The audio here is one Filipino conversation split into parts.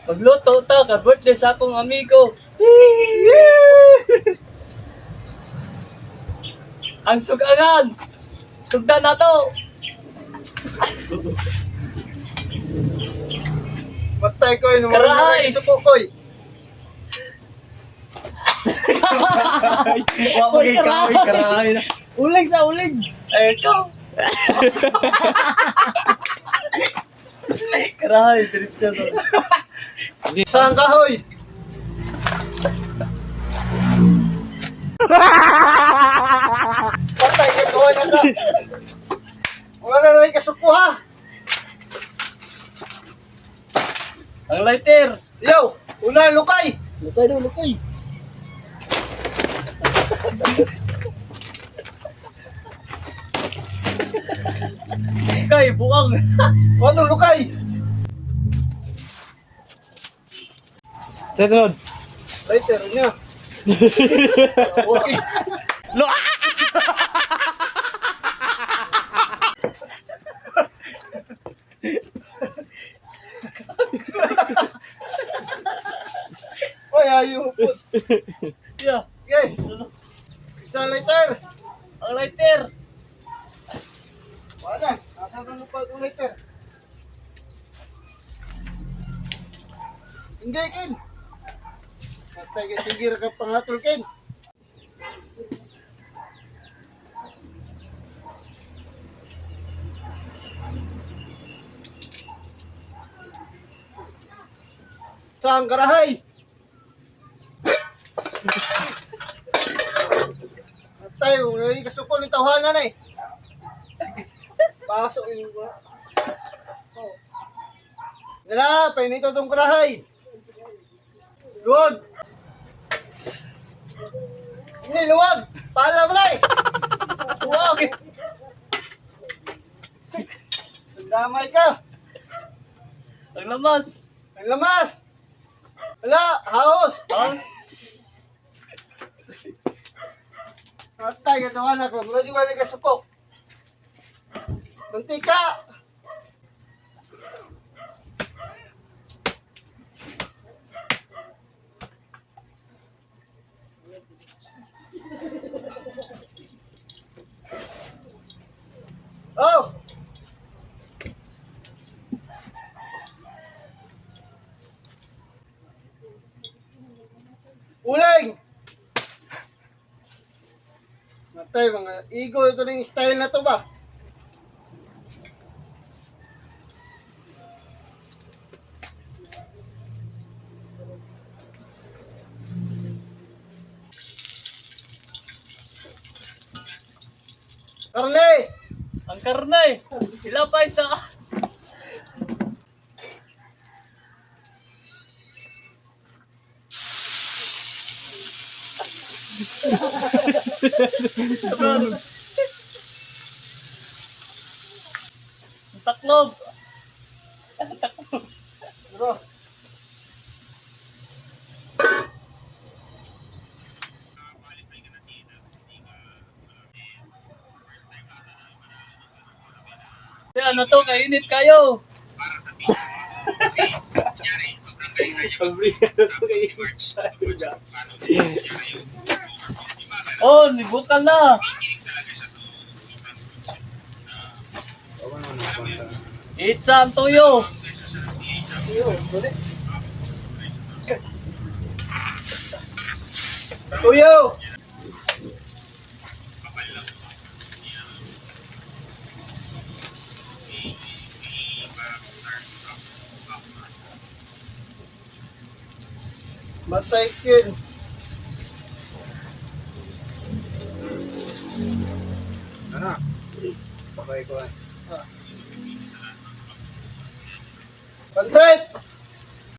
Magluto ta ka birthday sa akong amigo. Ang sugangan. Sugdan na to. Matay ko yun. Wala Karahay. na kayo suko ko. Wa magay karahay na. Uling sa uling. Ay, ikaw. Karahay, diretso to. Saan kahoy? Patay ka kahoy na ka. Wala na rin kasuko ha. Ang lighter. Yo, una lukay. Lukay daw, lukay. Kay, buang. Ano lukay? Sa sunod. Lighter niya. Oy, ayaw po. Yeah. Okay. Isang lighter. Ang lighter. Wala. Nakakang pa itong lighter. Hindi, Ken. Patay ka, sigir ka pangatol, Ken. Saan karahay? Patay, may kasuko ni tawhanan eh. Pasok yung... Oh. Nala, painito itong karahay. Luwag. Hindi, luwag. Paala mo na eh. Buang. Damay ka. Ang lamas. Ang lamas. Wala, haos. Patay, katawa ko. Mula juga ni kasuko. Mantika. Oh. Uling. Matay, mga ego ito rin style na to ba? Carly! Ang karne. Ilapay sa... Ang taklob. Bro. Ano to, kainit kayo. Oh, nibukal na. Itsa ang tuyo. Tuyo! Matay kin. Ano? Pakay ko. Pansit!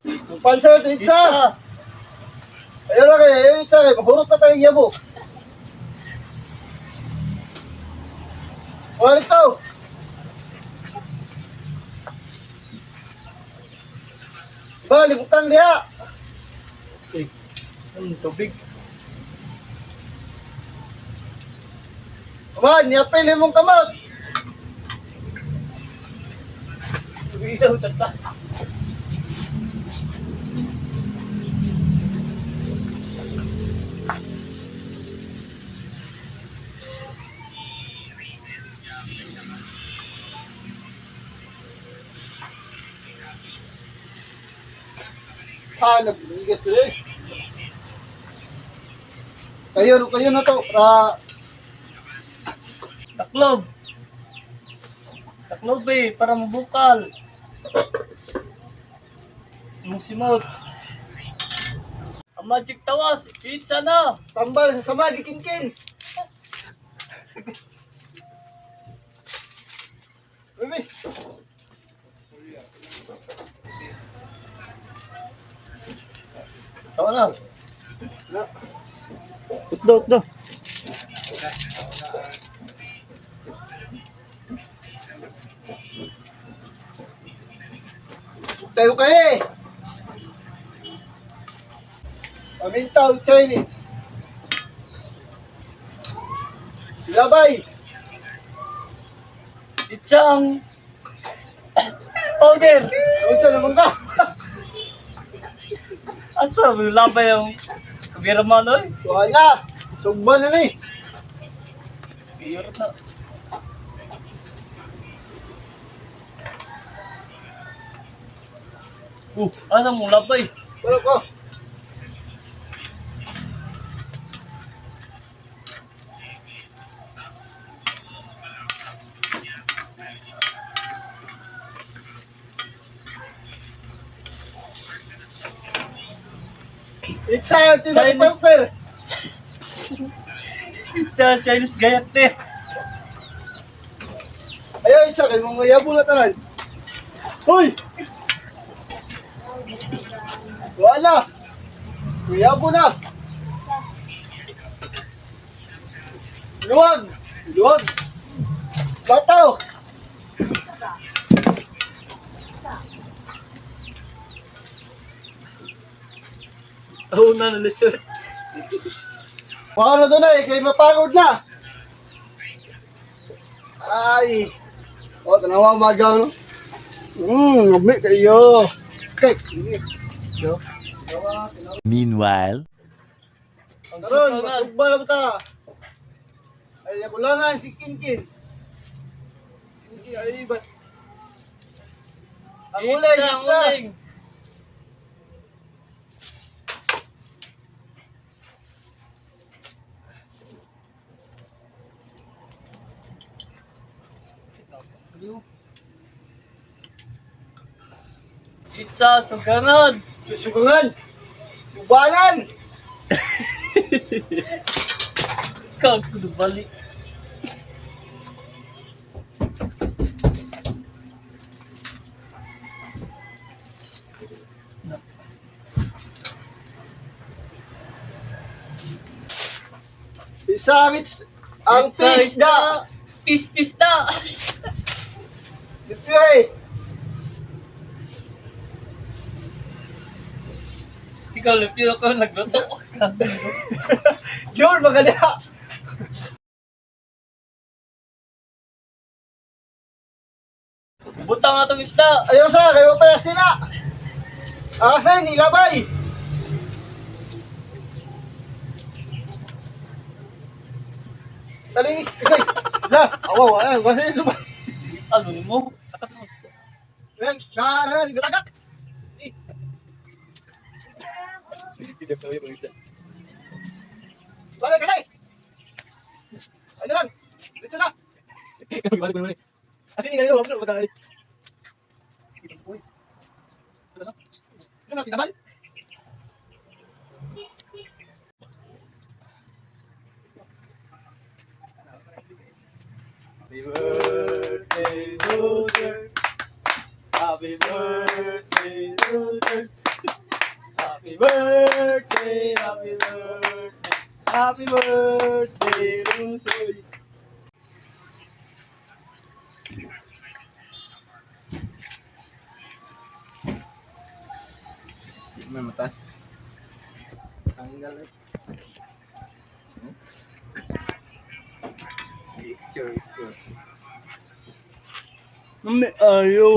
Yung pansit, isa! Itsa. Ayaw lang kayo, ayaw isa kayo. Mahurot na tayo yabo. Wala ito! Ba, libutang diha! Tubig. Ba, niyapil mong kamot! Tubig daw, tata. Nabigat ko eh. Kayo na to. Taklob. Taklob eh, para mabukal. Yung simot. Ang magic tawas, pizza na. Tambal sa sama, di kinkin. Baby. Tawa na. Utdo. Tayo kayo eh. Pamintaw Chinese. Labay. Pitsang powder. Huwag siya naman ka. Asa, labay yung kabiraman oy. Wala. Sugba na eh. Piyot na. Asa mo labay? Wala ko. Excited sa Chinese. pamper. Sa Chinese gayat eh. Ayaw, isa kayo mga yabo na tanan. Hoy! Wala! Yabo na! Luwag! Luwag! Bataw! Oo na nalisod. Baka na doon eh, kayo mapagod na! Ay! O, tanawa magaw, no? Nabi kayo! Okay, yo. Meanwhile, Ang Karon, suka na. masugba lang ta. Ay, ako lang nga si Kinkin. Sige, ay, ba't? Ang uling, Pizza, ang isa. uling. Pizza, sugaran. Susugangan. Bubanan. Ikaw, kudu balik. Isa ang pisda. Pis na. Dito eh. Ikaw, lupiro ko nagluto. Yun, maganda. Butang na itong isda. Ayaw sa, kayo pa yasin na. Akasin, ilabay. Talinis, ikay. La, awaw, ayan, kasi ito ba? Ano ni mo? Takas mo. Ayan, naran, gatagak. Balik, kalay. Ano lang, dito na. Asin nga yun, wag na. Ano na, tinamal? Happy birthday to you. Happy birthday to you. Happy birthday, happy birthday. Happy birthday to you. May mata. Tanggal eh. Sure. Ayo.